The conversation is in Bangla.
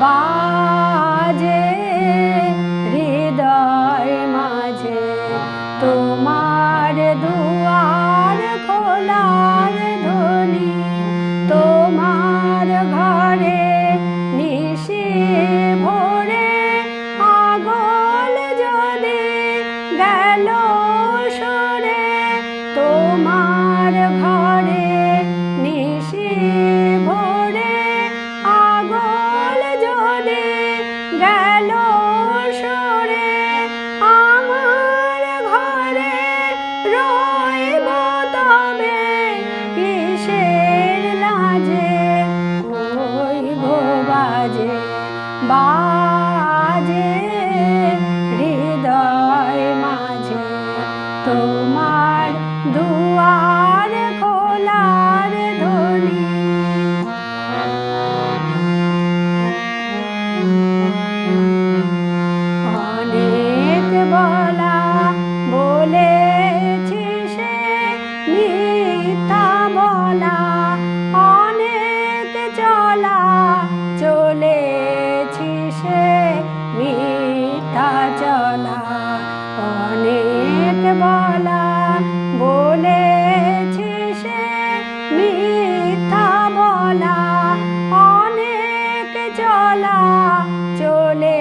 বাজে হৃদয় মাঝে তোমার দুয়ার খোলার ধ্বনি, তোমার ঘরে নিশি ভোরে আগল যদি গেল সরে, তোমার ঘরে নিশি ভোরে আগল যদি গেল সরে, আমার ঘরে রইব তবে কিসের লাজে, ওই গো বাজে বাজে হৃদয় মাঝে তোমার দুয়ার খোলার ধ্বনি। অনেক বলা বলেছি সে মিথ্যা বলা, অনেক চলা চলেছি সে মিথ্যা চলা, অনেক বলা বলেছি সে মিথ্যা বলা, অনেক চলা চলে